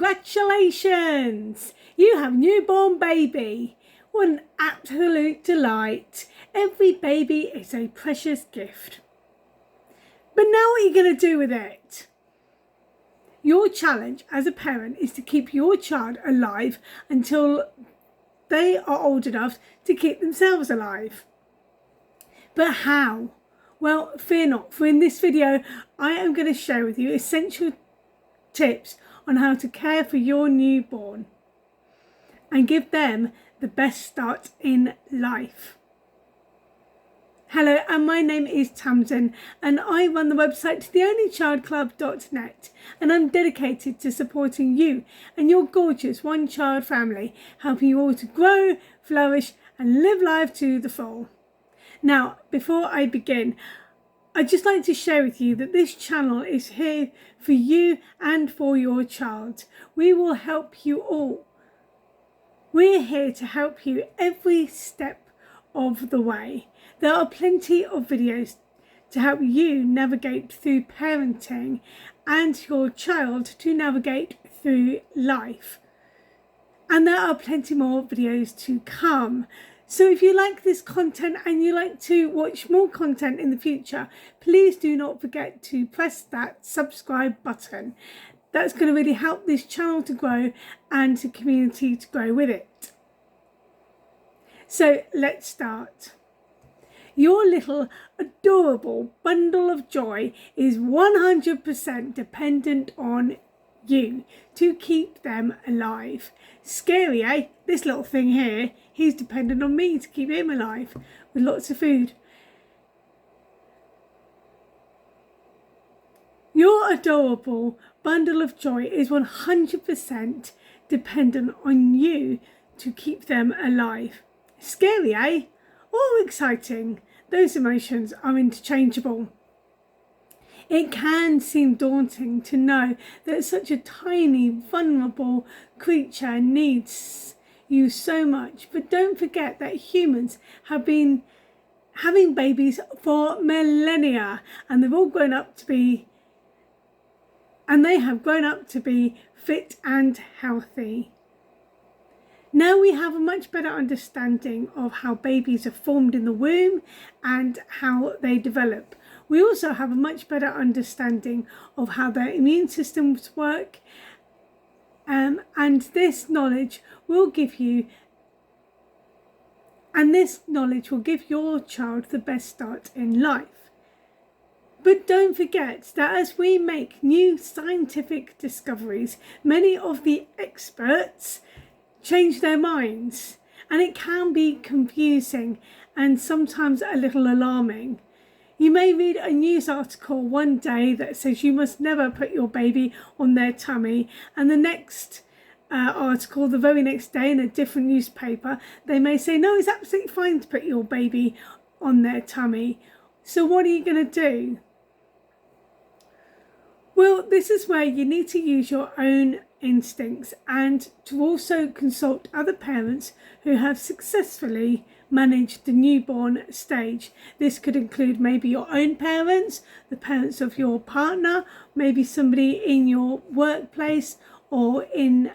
Congratulations! You have a newborn baby. What an absolute delight. Every baby is a precious gift. But now what are you going to do with it? Your challenge as a parent is to keep your child alive until they are old enough to keep themselves alive. But how? Well, fear not, for in this video I am going to share with you essential tips on how to care for your newborn and give them the best start in life. Hello, and my name is Tamsin, and I run the website theonlychildclub.net, and I'm dedicated to supporting you and your gorgeous one-child family, helping you all to grow, flourish and live life to the full. Now, before I begin, I'd just like to share with you that this channel is here for you and for your child. We will help you all. We're here to help you every step of the way. There are plenty of videos to help you navigate through parenting and your child to navigate through life. And there are plenty more videos to come. So if you like this content and you like to watch more content in the future, please do not forget to press that subscribe button. That's going to really help this channel to grow and the community to grow with it. So let's start. Your little adorable bundle of joy is 100% dependent on you to keep them alive. Scary, eh? This little thing here, he's dependent on me to keep him alive with lots of food. Your adorable bundle of joy is 100% dependent on you to keep them alive. Scary, eh? Or exciting? Those emotions are interchangeable. It can seem daunting to know that such a tiny, vulnerable creature needs you so much, but don't forget that humans have been having babies for millennia, and they've all grown up to be, and they have grown up to be fit and healthy. Now we have a much better understanding of how babies are formed in the womb and how they develop. We also have a much better understanding of how their immune systems work, and this knowledge will give your child the best start in life. But don't forget that as we make new scientific discoveries, many of the experts change their minds, and it can be confusing and sometimes a little alarming. You may read a news article one day that says you must never put your baby on their tummy, and the next article, the very next day in a different newspaper, they may say no, it's absolutely fine to put your baby on their tummy. So what are you going to do? Well, this is where you need to use your own instincts and to also consult other parents who have successfully managed the newborn stage. This could include maybe your own parents, the parents of your partner, maybe somebody in your workplace or in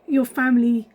your family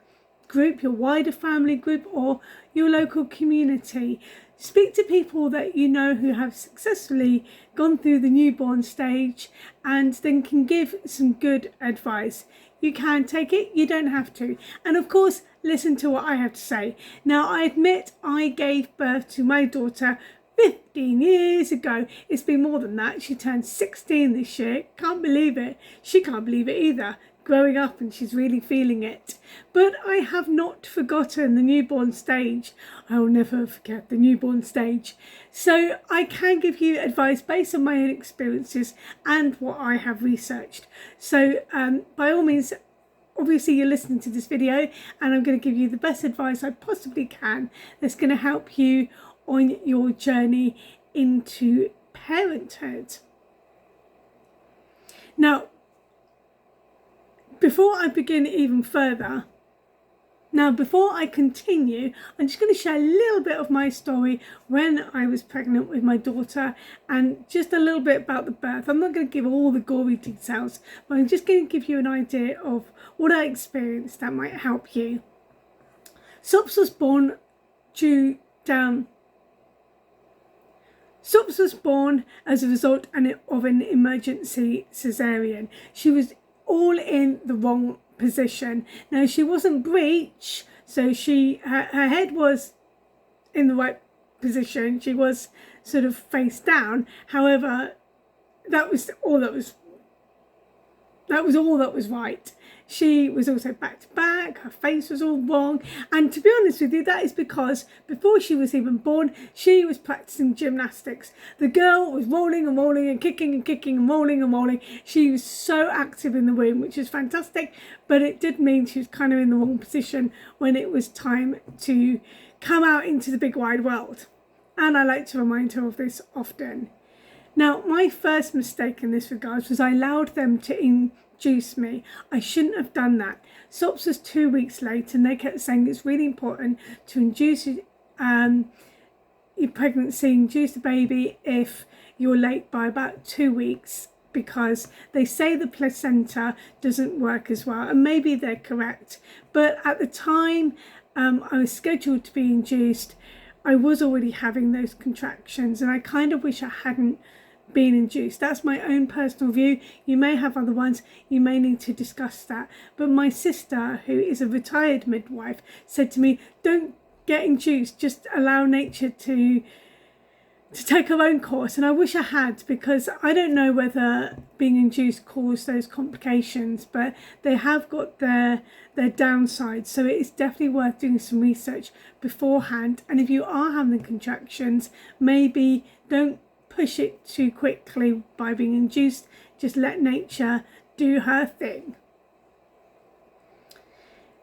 group, your wider family group, or your local community. Speak to people that you know who have successfully gone through the newborn stage and then can give some good advice. You can take it, you don't have to. And of course, listen to what I have to say. Now, I admit I gave birth to my daughter 15 years ago. It's been more than that. She turned 16 this year. Can't believe it. She can't believe it either. Growing up, and she's really feeling it. But I have not forgotten the newborn stage. I will never forget the newborn stage. So I can give you advice based on my own experiences and what I have researched. So by all means, obviously you're listening to this video and I'm going to give you the best advice I possibly can that's going to help you on your journey into parenthood. Now, before I begin even further, Now, before I continue, I'm just going to share a little bit of my story when I was pregnant with my daughter and just a little bit about the birth. I'm not going to give all the gory details, but I'm just going to give you an idea of what I experienced that might help you. Sops was born Sops was born as a result of an emergency cesarean. She was all in the wrong position. Now, she wasn't breech, so her head was in the right position. She was sort of face down. However, that was all that was right. She was also back to back, her face was all wrong. And to be honest with you, that is because before she was even born, she was practicing gymnastics. The girl was rolling and rolling and kicking and kicking and rolling and rolling. She was so active in the womb, which is fantastic, but it did mean she was kind of in the wrong position when it was time to come out into the big wide world. And I like to remind her of this often. Now, my first mistake in this regard was I allowed them to induce me. I shouldn't have done that. Sops was 2 weeks late, and they kept saying it's really important to induce your pregnancy, induce the baby if you're late by about 2 weeks, because they say the placenta doesn't work as well, and maybe they're correct. But at the time I was scheduled to be induced, I was already having those contractions, and I kind of wish I hadn't been induced. That's my own personal view. You may have other ones. You may need to discuss that. But my sister, who is a retired midwife, said to me, don't get induced, just allow nature to take her own course. And I wish I had, because I don't know whether being induced caused those complications, but they have got their downsides. So it is definitely worth doing some research beforehand. And if you are having contractions, maybe don't push it too quickly by being induced. Just let nature do her thing.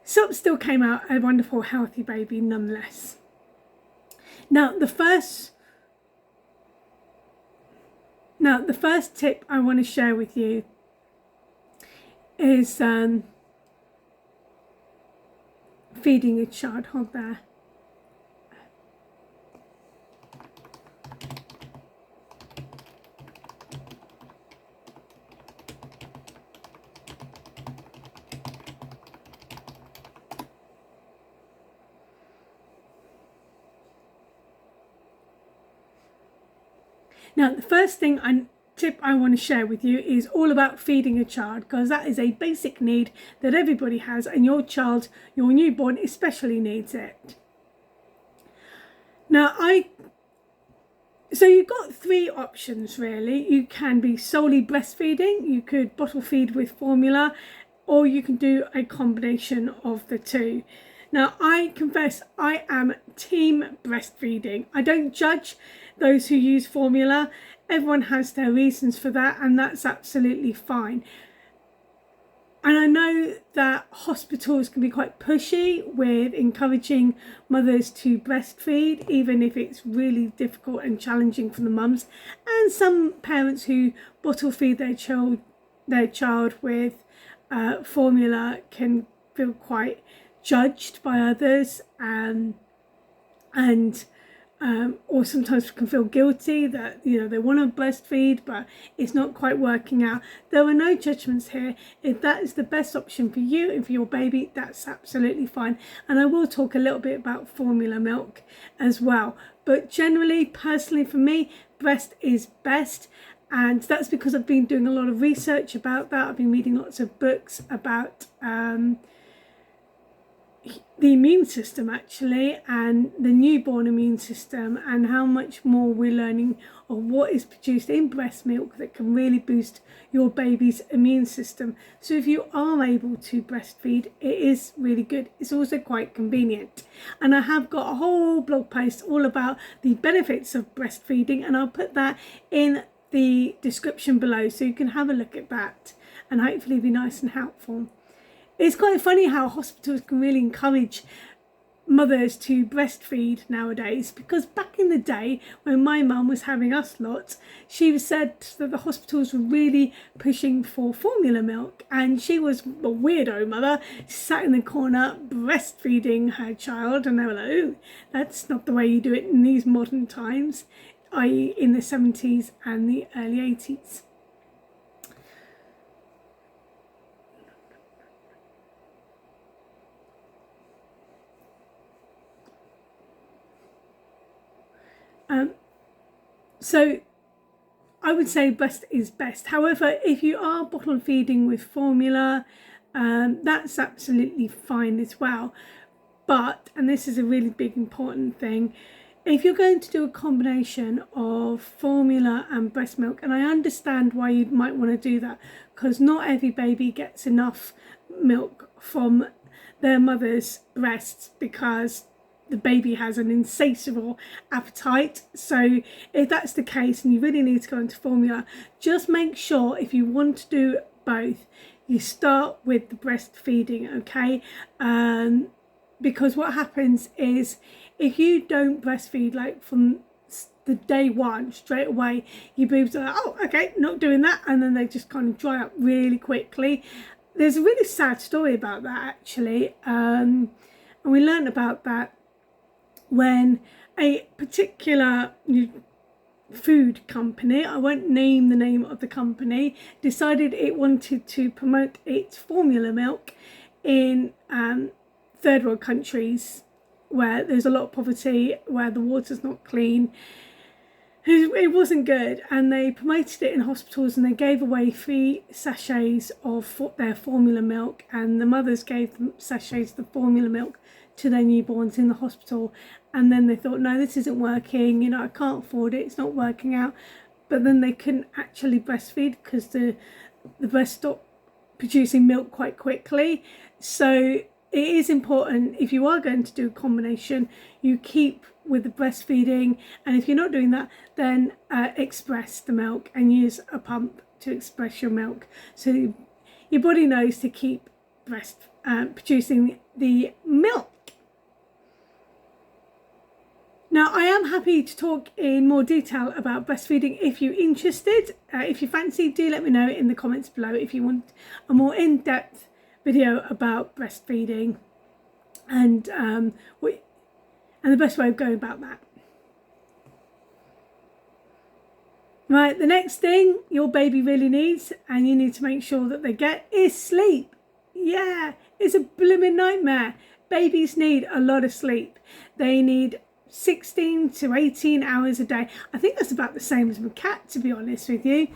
Sops still came out a wonderful, healthy baby nonetheless. Now, the first tip I want to share with you is feeding a child. Hold there. Now, the first tip I want to share with you is all about feeding a child, because that is a basic need that everybody has, and your child, your newborn especially, needs it. Now, so you've got three options really. You can be solely breastfeeding, you could bottle feed with formula, or you can do a combination of the two. Now, I confess I am team breastfeeding. I don't judge those who use formula. Everyone has their reasons for that, and that's absolutely fine. And I know that hospitals can be quite pushy with encouraging mothers to breastfeed, even if it's really difficult and challenging for the mums. And some parents who bottle feed their child with formula can feel quite judged by others, or sometimes can feel guilty that they want to breastfeed but it's not quite working out. There are no judgments here. If that is the best option for you and for your baby, that's absolutely fine. And I will talk a little bit about formula milk as well, but generally, personally for me, breast is best. And that's because I've been doing a lot of research about that. I've been reading lots of books about the immune system actually, and the newborn immune system, and how much more we're learning of what is produced in breast milk that can really boost your baby's immune system. So if you are able to breastfeed, it is really good. It's also quite convenient, and I have got a whole blog post all about the benefits of breastfeeding, and I'll put that in the description below so you can have a look at that and hopefully be nice and helpful. It's quite funny how hospitals can really encourage mothers to breastfeed nowadays, because back in the day when my mum was having us lot, she said that the hospitals were really pushing for formula milk, and she was a weirdo mother, sat in the corner breastfeeding her child, and they were like, oh, that's not the way you do it in these modern times, i.e. in the 70s and the early 80s. So I would say breast is best. However, if you are bottle feeding with formula, that's absolutely fine as well. But, and this is a really big important thing, if you're going to do a combination of formula and breast milk, and I understand why you might want to do that, because not every baby gets enough milk from their mother's breasts, because the baby has an insatiable appetite. So if that's the case and you really need to go into formula, just make sure if you want to do both, you start with the breastfeeding, okay? Because what happens is if you don't breastfeed like from the day one straight away, your boobs are like, oh, okay, not doing that, and then they just kind of dry up really quickly. There's a really sad story about that actually, and we learned about that when a particular food company, I won't name the name of the company, decided it wanted to promote its formula milk in third world countries where there's a lot of poverty, where the water's not clean. It wasn't good, and they promoted it in hospitals, and they gave away 3 sachets of their formula milk, and the mothers gave them sachets of the formula milk to their newborns in the hospital. And then they thought, no, this isn't working, you know, I can't afford it, it's not working out. But then they couldn't actually breastfeed because the breast stopped producing milk quite quickly. So it is important, if you are going to do a combination, you keep with the breastfeeding, and if you're not doing that, then express the milk and use a pump to express your milk, so your body knows to keep producing the milk. Now, I am happy to talk in more detail about breastfeeding if you're interested. If you fancy, do let me know in the comments below if you want a more in-depth video about breastfeeding and the best way of going about that. Right, the next thing your baby really needs, and you need to make sure that they get, is sleep. Yeah, it's a blooming nightmare. Babies need a lot of sleep. They need 16 to 18 hours a day. I think that's about the same as my cat, to be honest with you.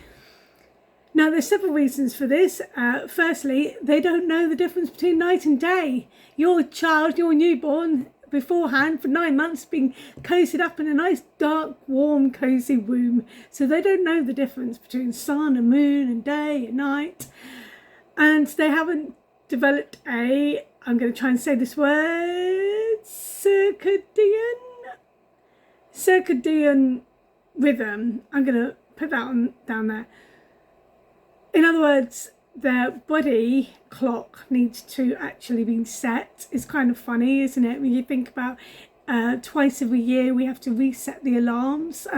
Now, there's several reasons for this. Firstly, they don't know the difference between night and day. Your child, your newborn, beforehand for 9 months being cozied up in a nice dark warm cozy womb, so they don't know the difference between sun and moon and day and night, and they haven't developed a, I'm going to try and say this word, circadian rhythm. I'm going to put that on down there. In other words, their body clock needs to actually be set. It's kind of funny, isn't it, when you think about twice every year we have to reset the alarms,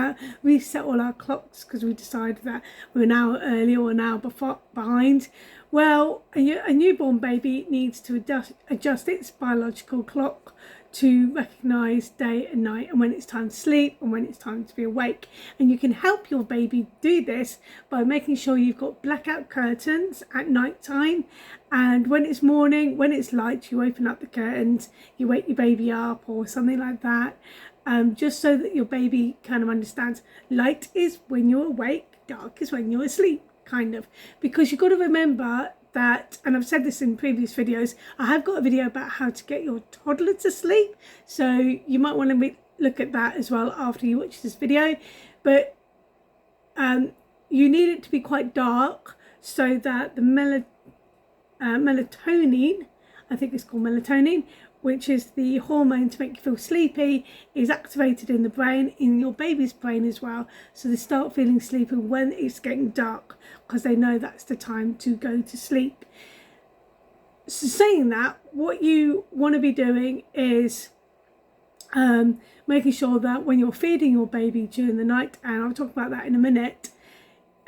reset all our clocks because we decided that we're now early or now behind. Well, a newborn baby needs to adjust its biological clock to recognise day and night, and when it's time to sleep and when it's time to be awake. And you can help your baby do this by making sure you've got blackout curtains at night time, and when it's morning, when it's light, you open up the curtains, you wake your baby up or something like that, just so that your baby kind of understands light is when you're awake, dark is when you're asleep, kind of. Because you've got to remember that, and I've said this in previous videos, I have got a video about how to get your toddler to sleep, so you might want to look at that as well after you watch this video. But you need it to be quite dark so that the melatonin, I think it's called melatonin, which is the hormone to make you feel sleepy, is activated in the brain, in your baby's brain as well. So they start feeling sleepy when it's getting dark, because they know that's the time to go to sleep. So saying that, what you want to be doing is Making sure that when you're feeding your baby during the night, and I'll talk about that in a minute,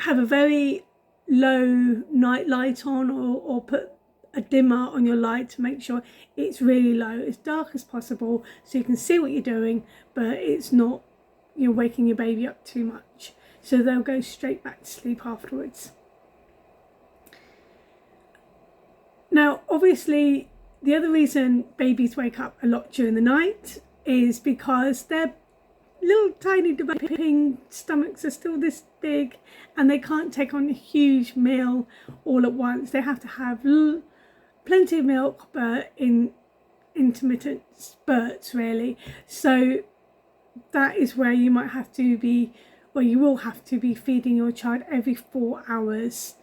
have a very low night light on, or put a dimmer on your light to make sure it's really low, as dark as possible, so you can see what you're doing, but it's not, you're waking your baby up too much, so they'll go straight back to sleep afterwards. Now, obviously, the other reason babies wake up a lot during the night is because their little tiny developing stomachs are still this big, and they can't take on a huge meal all at once. They have to have plenty of milk, but in intermittent spurts, really. So that is where you might have to be, well, you will have to be feeding your child every 4 hours,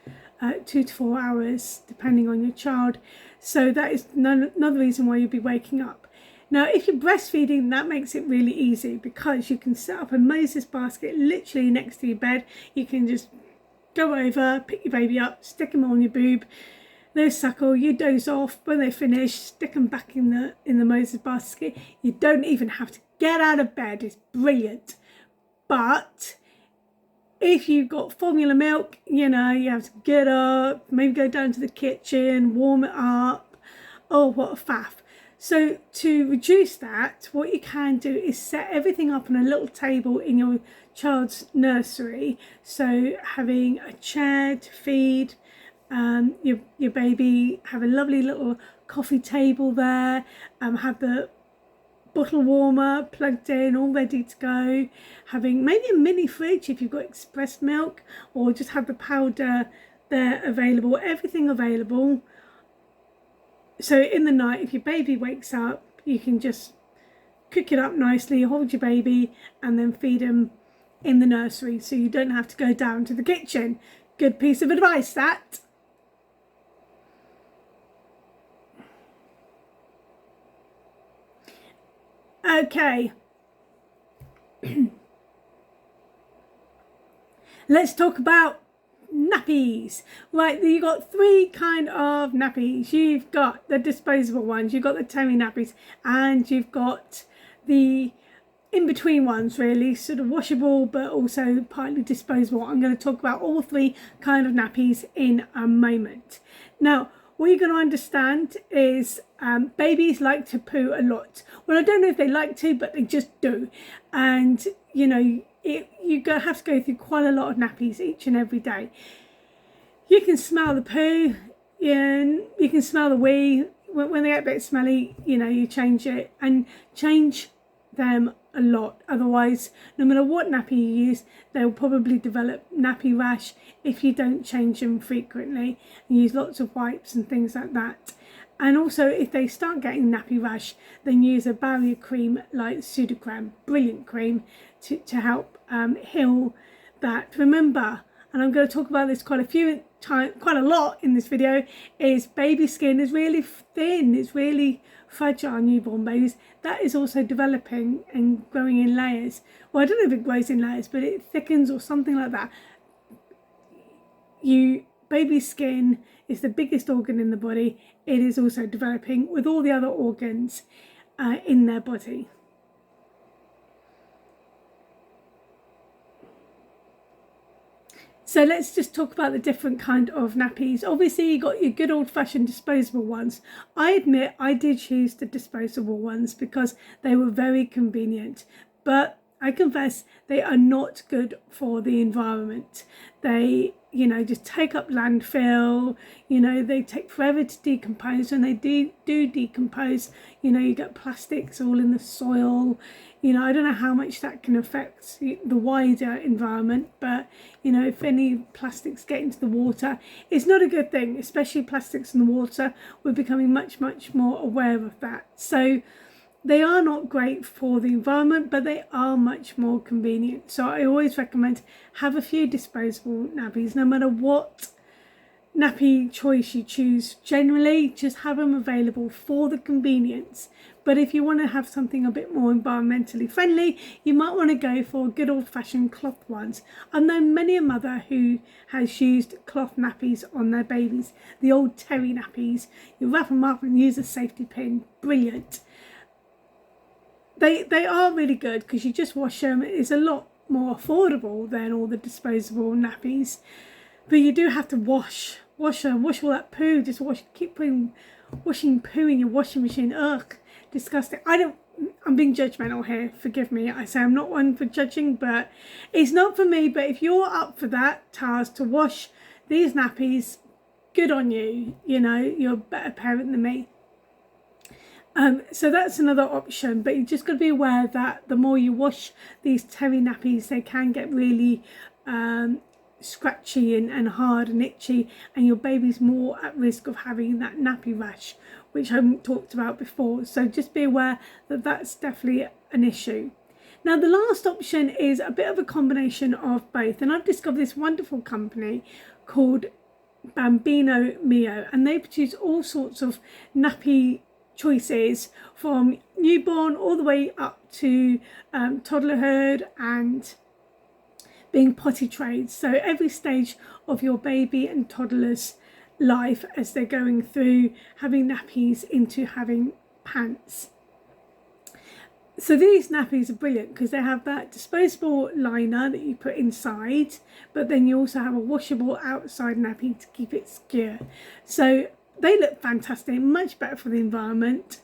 2 to 4 hours, depending on your child. So that is another reason why you'll be waking up. Now, if you're breastfeeding, that makes it really easy, because you can set up a Moses basket literally next to your bed. You can just go over, pick your baby up, stick them on your boob, they suckle, you doze off. When they finish, stick them back in the Moses basket. You don't even have to get out of bed. It's brilliant. But if you've got formula milk, you know, you have to get up, maybe go down to the kitchen, warm it up. Oh, what a faff. So to reduce that, what you can do is set everything up on a little table in your child's nursery. So having a chair to feed your baby, have a lovely little coffee table there, have the bottle warmer plugged in, all ready to go, having maybe a mini fridge if you've got express milk, or just have the powder there available, everything available. So in the night, if your baby wakes up, you can just cook it up nicely, hold your baby, and then feed him in the nursery, so you don't have to go down to the kitchen. Good piece of advice, that. Okay. Let's talk about nappies. Right, you've got 3 kind of nappies. You've got the disposable ones, you've got the Terry nappies, and you've got the in-between ones, really, sort of washable but also partly disposable. I'm going to talk about all 3 kind of nappies in a moment. Now, what you're going to understand is babies like to poo a lot. Well, I don't know if they like to, but they just do. And, you know, you have to go through quite a lot of nappies each and every day. You can smell the poo, and you can smell the wee. When they get a bit smelly, you know, you change it, and change them a lot. Otherwise, no matter what nappy you use, they'll probably develop nappy rash if you don't change them frequently and use lots of wipes and things like that. And also, if they start getting nappy rash, then use a barrier cream like Sudocrem, brilliant cream to help heal that. Remember, and I'm going to talk about this quite a lot in this video, is baby skin is really thin, it's really fragile. Newborn babies, that is also developing and growing in layers. Well, I don't know if it grows in layers, but it thickens or something like that. Baby skin is the biggest organ in the body. It is also developing with all the other organs in their body. So let's just talk about the different kind of nappies. Obviously, you got your good old-fashioned disposable ones. I admit I did choose the disposable ones because they were very convenient, but I confess they are not good for the environment. They, you know, just take up landfill. You know, they take forever to decompose. When they do decompose, you know, you get plastics all in the soil. You know, I don't know how much that can affect the wider environment, but, you know, if any plastics get into the water, it's not a good thing, especially plastics in the water. We're becoming much, much more aware of that. So they are not great for the environment, but they are much more convenient. So I always recommend have a few disposable nappies, no matter what nappy choice you choose. Generally, just have them available for the convenience. But if you want to have something a bit more environmentally friendly, you might want to go for good old-fashioned cloth ones. I've known many a mother who has used cloth nappies on their babies, the old Terry nappies. You wrap them up and use a safety pin. Brilliant. they are really good because you just wash them. It's a lot more affordable than all the disposable nappies, but you do have to wash all that poo. Just keep putting washing poo in your washing machine. Ugh, disgusting. I'm being judgmental here, forgive me. I say I'm not one for judging, but it's not for me. But if you're up for that task to wash these nappies, good on you. You know, you're a better parent than me. So that's another option, but you just got to be aware that the more you wash these terry nappies, they can get really scratchy and hard and itchy, and your baby's more at risk of having that nappy rash, which I haven't talked about before. So just be aware that that's definitely an issue. Now the last option is a bit of a combination of both, and I've discovered this wonderful company called Bambino Mio, and they produce all sorts of nappy choices from newborn all the way up to toddlerhood and being potty trained. So every stage of your baby and toddler's life as they're going through having nappies into having pants. So these nappies are brilliant because they have that disposable liner that you put inside, but then you also have a washable outside nappy to keep it secure. So they look fantastic, much better for the environment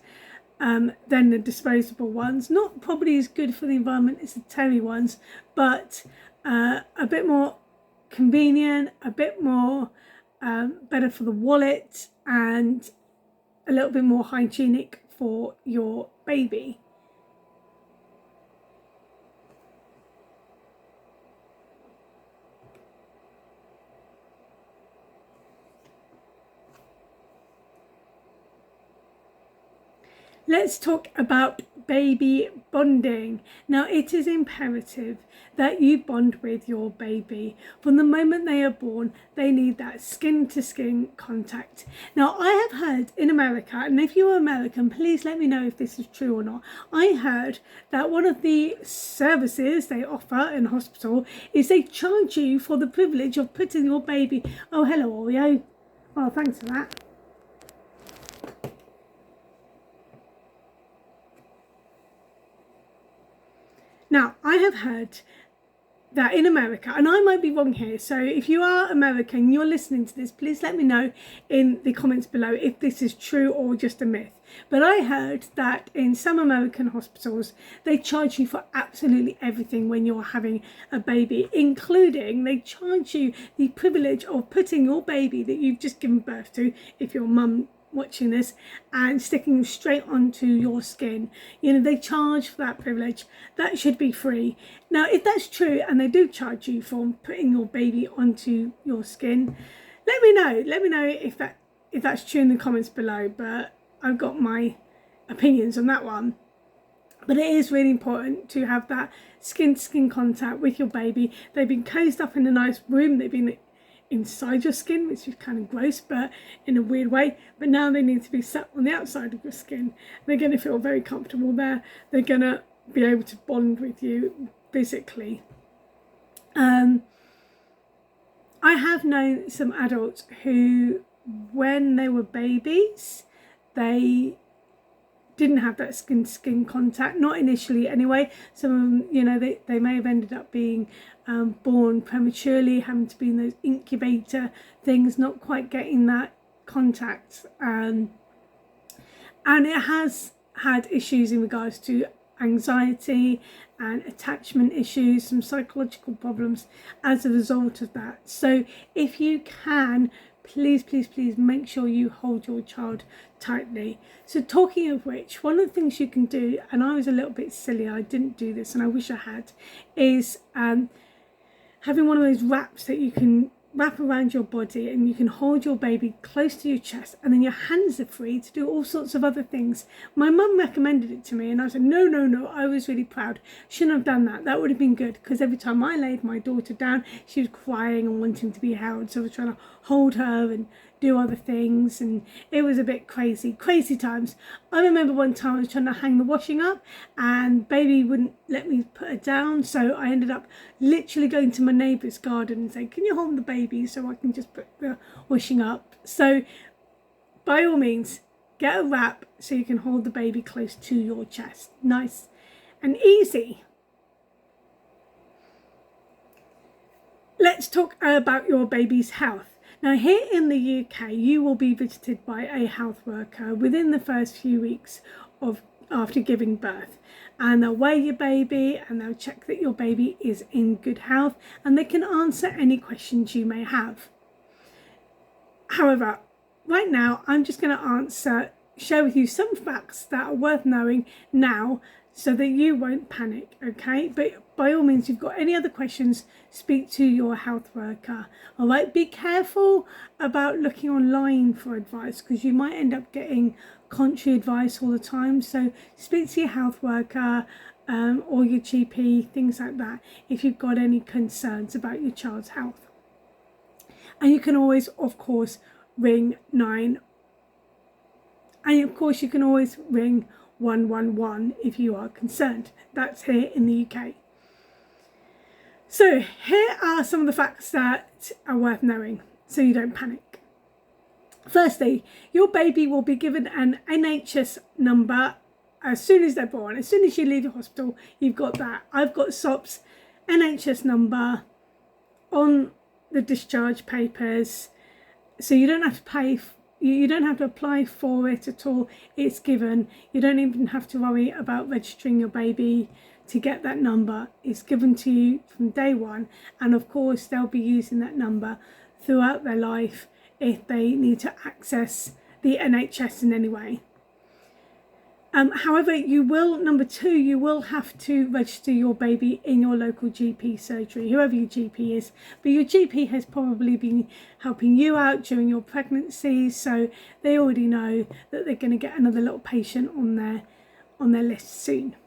than the disposable ones. Not probably as good for the environment as the terry ones, but a bit more convenient, a bit more better for the wallet, and a little bit more hygienic for your baby. Let's talk about baby bonding. Now, it is imperative that you bond with your baby. From the moment they are born, they need that skin to skin contact. Now, I have heard in America, and if you're American, please let me know if this is true or not. I heard that one of the services they offer in hospital is they charge you for the privilege of putting your baby. Oh, hello, Oreo. Oh, thanks for that. Now, I have heard that in America, and I might be wrong here, so if you are American, you're listening to this, please let me know in the comments below if this is true or just a myth. But I heard that in some American hospitals, they charge you for absolutely everything when you're having a baby, including they charge you the privilege of putting your baby that you've just given birth to, if your mum watching this, and sticking straight onto your skin. You know, they charge for that privilege. That should be free. Now, if that's true and they do charge you for putting your baby onto your skin, let me know if that's true in the comments below. But I've got my opinions on that one. But it is really important to have that skin to skin contact with your baby. They've been closed up in a nice room. They've been inside your skin, which is kind of gross, but in a weird way. But now they need to be sat on the outside of your skin. They're going to feel very comfortable there. They're going to be able to bond with you physically. I have known some adults who, when they were babies, they didn't have that skin to skin contact, not initially anyway. Some of them, you know, they may have ended up being born prematurely, having to be in those incubator things, not quite getting that contact, and it has had issues in regards to anxiety and attachment issues, some psychological problems as a result of that. So if you can, please make sure you hold your child tightly. So talking of which, one of the things you can do, and I was a little bit silly, I didn't do this and I wish I had, is having one of those wraps that you can wrap around your body and you can hold your baby close to your chest, and then your hands are free to do all sorts of other things. My mum recommended it to me and I said no, I was really proud. Shouldn't have done that. That would have been good, because every time I laid my daughter down, she was crying and wanting to be held, so I was trying to hold her and do other things, and it was a bit crazy times. I remember one time I was trying to hang the washing up and baby wouldn't let me put her down, so I ended up literally going to my neighbour's garden and saying, can you hold the baby so I can just put the washing up? So by all means, get a wrap so you can hold the baby close to your chest. Nice and easy. Let's talk about your baby's health. Now, here in the UK, you will be visited by a health worker within the first few weeks after giving birth, and they'll weigh your baby and they'll check that your baby is in good health, and they can answer any questions you may have. However, right now I'm just going to share with you some facts that are worth knowing now so that you won't panic, okay? But by all means, if you've got any other questions, speak to your health worker. All right, be careful about looking online for advice, because you might end up getting contrary advice all the time. So speak to your health worker or your GP, things like that, if you've got any concerns about your child's health. And you can always, of course, ring 9. And of course, you can always ring 111 if you are concerned. That's here in the UK. So here are some of the facts that are worth knowing so you don't panic. Firstly, your baby will be given an NHS number as soon as they're born. As soon as you leave the hospital, you've got that. I've got SOP's NHS number on the discharge papers, so you don't have to pay. You don't have to apply for it at all. It's given. You don't even have to worry about registering your baby to get that number. It's given to you from day one, and of course they'll be using that number throughout their life if they need to access the NHS in any way. However, number two, you will have to register your baby in your local GP surgery, whoever your GP is. But your GP has probably been helping you out during your pregnancy, so they already know that they're going to get another little patient on their list soon.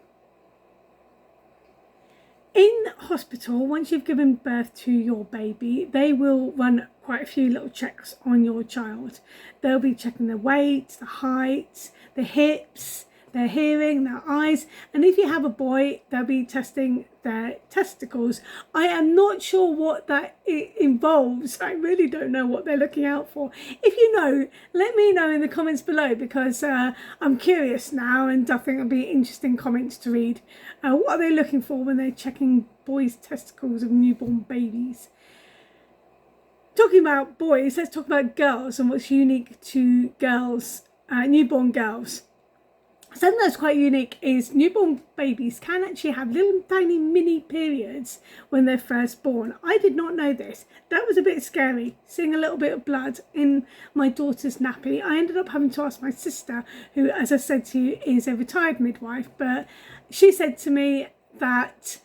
In hospital, once you've given birth to your baby, they will run quite a few little checks on your child. They'll be checking their weight, the height, the hips, their hearing, their eyes, and if you have a boy, they'll be testing their testicles. I am not sure what that involves. I really don't know what they're looking out for. If you know, let me know in the comments below, because I'm curious now, and I think it'll be interesting comments to read. What are they looking for when they're checking boys' testicles of newborn babies? Talking about boys, let's talk about girls and what's unique to girls, newborn girls. Something that's quite unique is newborn babies can actually have little tiny mini periods when they're first born. I did not know this. That was a bit scary, seeing a little bit of blood in my daughter's nappy. I ended up having to ask my sister, who, as I said to you, is a retired midwife, but she said to me that,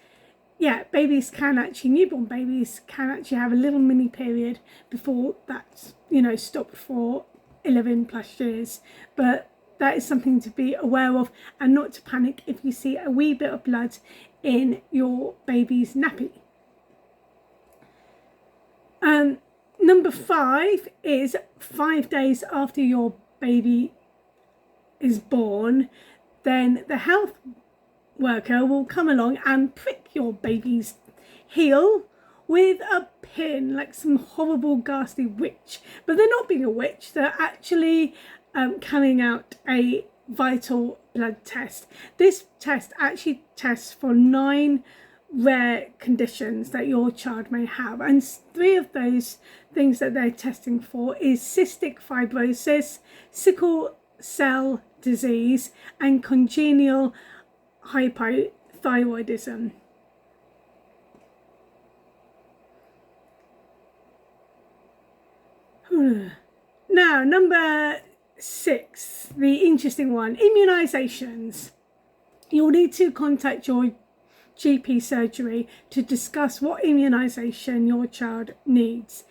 yeah, newborn babies can actually have a little mini period before that's, stopped for 11 plus years. But that is something to be aware of, and not to panic if you see a wee bit of blood in your baby's nappy. Number 5 is 5 days after your baby is born, then the health worker will come along and prick your baby's heel with a pin, like some horrible ghastly witch. But they're not being a witch, they're actually carrying out a vital blood test. This test actually tests for 9 rare conditions that your child may have, and 3 of those things that they're testing for is cystic fibrosis, sickle cell disease, and congenital hypothyroidism. Now, number 6, the interesting one, immunisations. You'll need to contact your GP surgery to discuss what immunisation your child needs.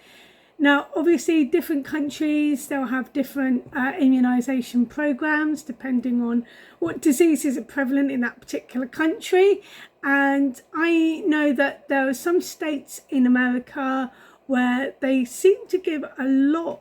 Now, obviously, different countries, they'll have different immunisation programs depending on what diseases are prevalent in that particular country. And I know that there are some states in America where they seem to give a lot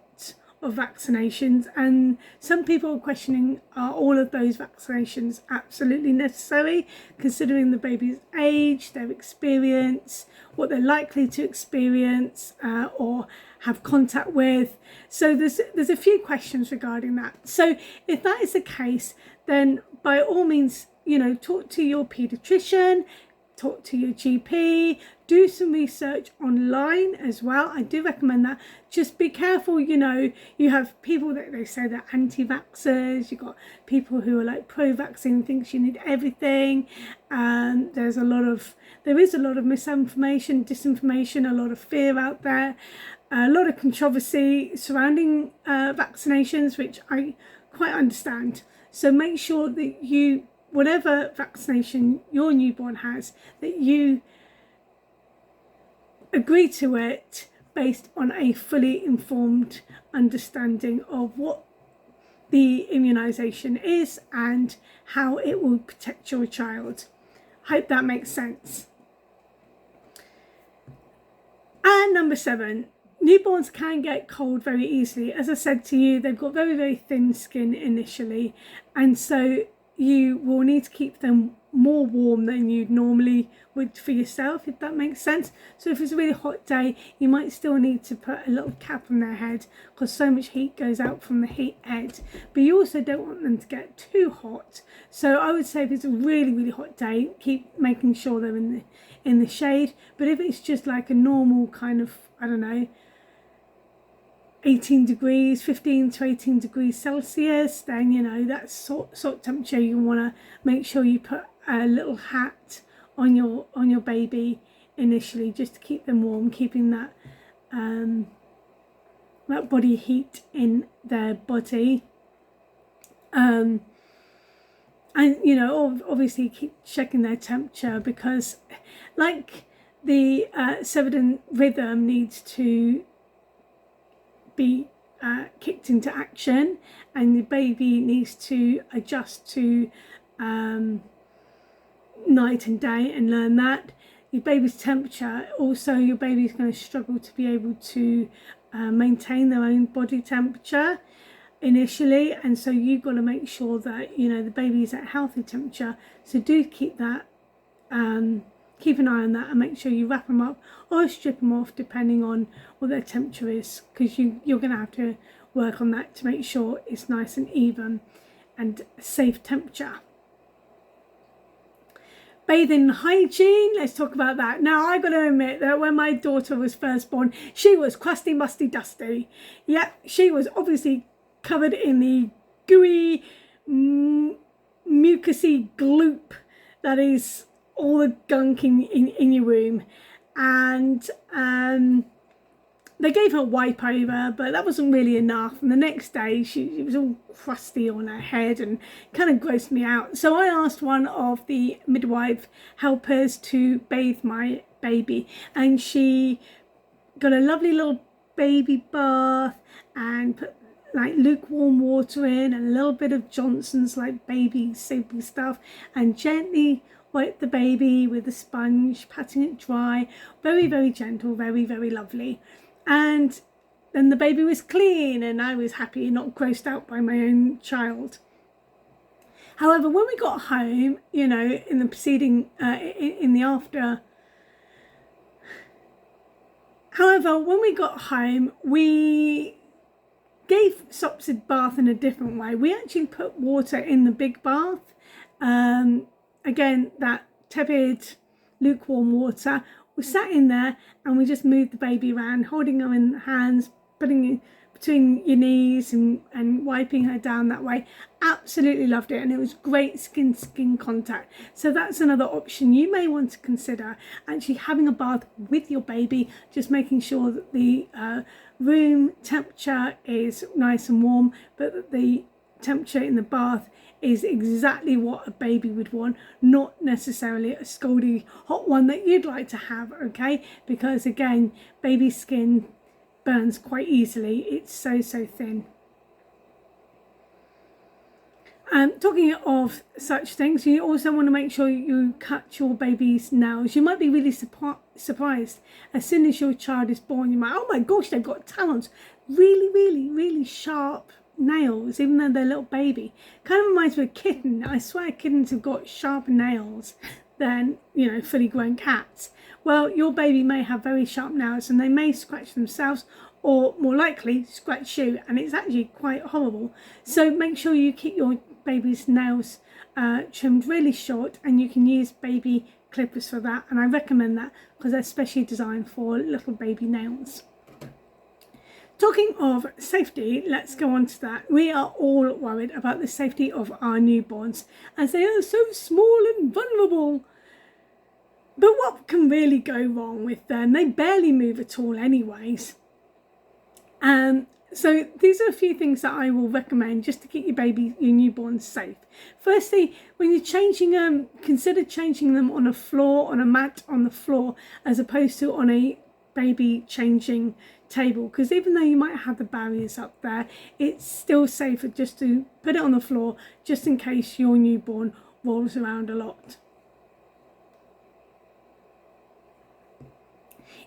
of vaccinations, and some people are questioning, are all of those vaccinations absolutely necessary, considering the baby's age, their experience, what they're likely to experience or have contact with. So there's a few questions regarding that. So if that is the case, then by all means, talk to your paediatrician, talk to your GP, do some research online as well. I do recommend that. Just be careful, you have people that they say they're anti-vaxxers, you've got people who are like pro-vaccine, thinks you need everything. There is a lot of misinformation, disinformation, a lot of fear out there, a lot of controversy surrounding vaccinations, which I quite understand. So make sure that whatever vaccination your newborn has, that you agree to it based on a fully informed understanding of what the immunisation is and how it will protect your child. Hope that makes sense. And number 7, newborns can get cold very easily. As I said to you, they've got very, very thin skin initially, and so you will need to keep them more warm than you normally would for yourself, if that makes sense. So if it's a really hot day, you might still need to put a little cap on their head, because so much heat goes out from the head. But you also don't want them to get too hot. So I would say if it's a really, really hot day, keep making sure they're in the shade. But if it's just like a normal kind of, 18 degrees, 15 to 18 degrees Celsius, then that's sort of temperature. You want to make sure you put a little hat on your baby initially, just to keep them warm, keeping that that body heat in their body. And obviously keep checking their temperature, because like the circadian rhythm needs to be kicked into action, and the baby needs to adjust to night and day and learn that. Your baby's temperature, also your baby's going to struggle to be able to maintain their own body temperature initially, and so you've got to make sure that the baby's at a healthy temperature. So do keep that keep an eye on that, and make sure you wrap them up or strip them off depending on what their temperature is, because you're going to have to work on that to make sure it's nice and even and safe temperature. Bathing hygiene, let's talk about that. Now, I got to admit that when my daughter was first born, she was crusty, musty, dusty. Yeah, she was obviously covered in the gooey, mucousy gloop that is all the gunk in your womb. And they gave her a wipe over, but that wasn't really enough. And the next day she was all crusty on her head and kind of grossed me out. So I asked one of the midwife helpers to bathe my baby, and she got a lovely little baby bath and put like lukewarm water in and a little bit of Johnson's like baby soapy stuff, and gently wiped the baby with a sponge, patting it dry. Very, very gentle, very, very lovely. And then the baby was clean, and I was happy, not grossed out by my own child. However, when we got home, in the proceeding, in the after. However, when we got home, we gave Sops a bath in a different way. We actually put water in the big bath. Again, that tepid, lukewarm water. We sat in there and we just moved the baby around, holding her in hands, putting it between your knees and wiping her down that way. Absolutely loved it, and it was great skin contact. So that's another option you may want to consider, actually having a bath with your baby, just making sure that the room temperature is nice and warm, but that the temperature in the bath is exactly what a baby would want, not necessarily a scaldy hot one that you'd like to have, okay? Because again, baby skin burns quite easily. It's so thin. Talking of such things, you also want to make sure you cut your baby's nails. You might be really surprised as soon as your child is born. You might, oh my gosh, they've got talons. Really sharp nails, even though they're a little baby. Kind of reminds me of a kitten. I swear kittens have got sharper nails than fully grown cats. Well, your baby may have very sharp nails, and they may scratch themselves, or more likely scratch you, and it's actually quite horrible. So make sure you keep your baby's nails trimmed really short, and you can use baby clippers for that, and I recommend that because they're specially designed for little baby nails. Talking of safety, let's go on to that. We are all worried about the safety of our newborns as they are so small and vulnerable. But what can really go wrong with them? They barely move at all anyways. So these are a few things that I will recommend just to keep your newborn safe. Firstly, when you're changing them, consider changing them on a mat on the floor, as opposed to on a baby changing table, because even though you might have the barriers up there, it's still safer just to put it on the floor, just in case your newborn rolls around a lot.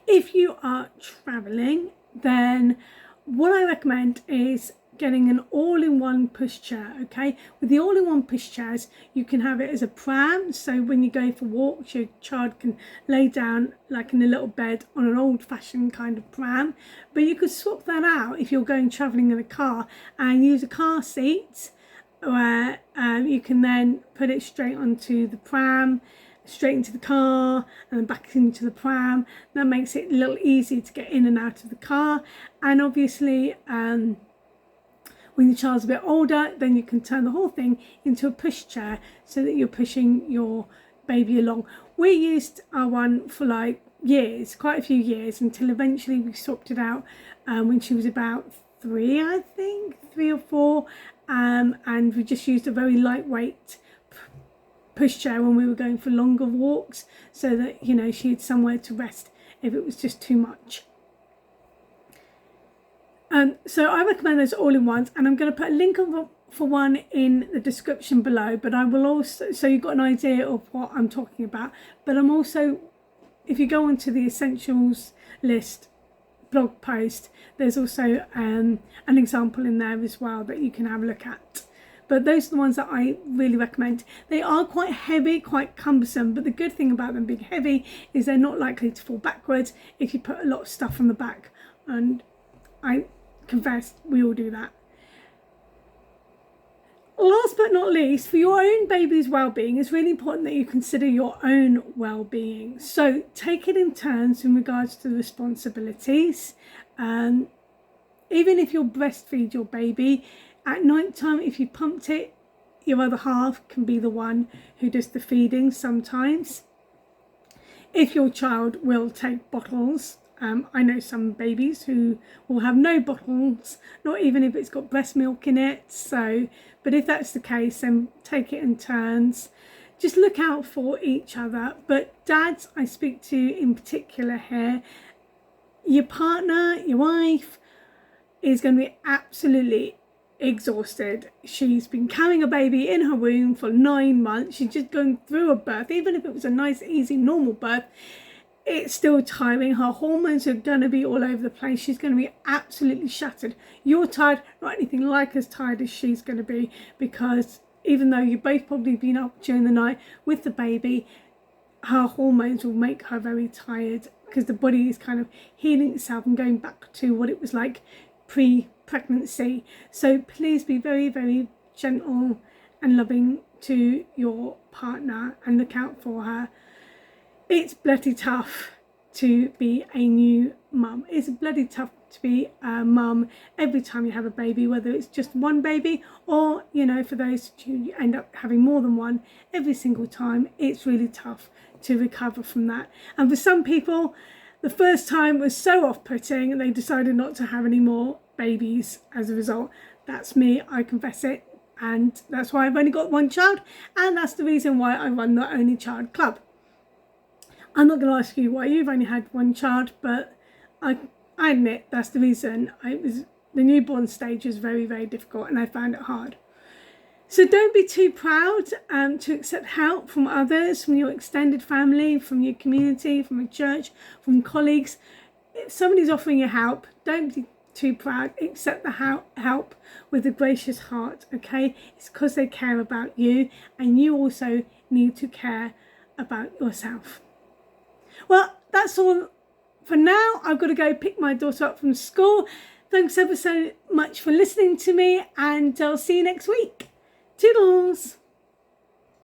If you are traveling, then what I recommend is getting an all-in-one pushchair. Okay, with the all-in-one pushchairs, you can have it as a pram, so when you go for walks, your child can lay down like in a little bed on an old-fashioned kind of pram. But you could swap that out if you're going traveling in a car and use a car seat, where you can then put it straight onto the pram, straight into the car, and then back into the pram. That makes it a little easier to get in and out of the car. And obviously when your child's a bit older, then you can turn the whole thing into a pushchair so that you're pushing your baby along. We used our one for like years, quite a few years, until eventually we swapped it out when she was about 3 or 4, and we just used a very lightweight pushchair when we were going for longer walks, so that, you know, she had somewhere to rest if it was just too much. So I recommend those all-in-ones, and I'm going to put a link for one in the description below, but I will also, so you've got an idea of what I'm talking about. But I'm also, if you go onto the essentials list blog post, there's also an example in there as well that you can have a look at. But those are the ones that I really recommend. They are quite heavy, quite cumbersome, but the good thing about them being heavy is they're not likely to fall backwards if you put a lot of stuff on the back. And I confess, we all do that. Last but not least, for your own baby's well-being, it's really important that you consider your own well-being. So take it in turns in regards to the responsibilities. Even if you breastfeed your baby, at night time, if you pumped it, your other half can be the one who does the feeding sometimes. If your child will take bottles, I know some babies who will have no bottles, not even if it's got breast milk in it. So, but if that's the case, then take it in turns. Just look out for each other. But dads, I speak to in particular here, your partner, your wife, is going to be absolutely exhausted. She's been carrying a baby in her womb for 9 months. She's just going through a birth. Even if it was a nice, easy, normal birth, it's still tiring. Her hormones are going to be all over the place. She's going to be absolutely shattered. You're tired, not anything like as tired as she's going to be, because even though you've both probably been up during the night with the baby, her hormones will make her very tired, because the body is kind of healing itself and going back to what it was like pre-pregnancy. So please be very, very gentle and loving to your partner and look out for her. It's bloody tough to be a new mum. It's bloody tough to be a mum every time you have a baby, whether it's just one baby or, you know, for those who end up having more than one, every single time. It's really tough to recover from that. And for some people, the first time was so off-putting, they decided not to have any more babies as a result. That's me, I confess it. And that's why I've only got one child. And that's the reason why I run the Only Child Club. I'm not going to ask you why you've only had one child, but I admit that's the reason. The newborn stage was very, very difficult, and I found it hard. So don't be too proud to accept help from others, from your extended family, from your community, from a church, from colleagues. If somebody's offering you help, don't be too proud. Accept the help with a gracious heart, okay? It's because they care about you, and you also need to care about yourself. Well, that's all for now. I've got to go pick my daughter up from school. Thanks ever so much for listening to me, and I'll see you next week. Toodles!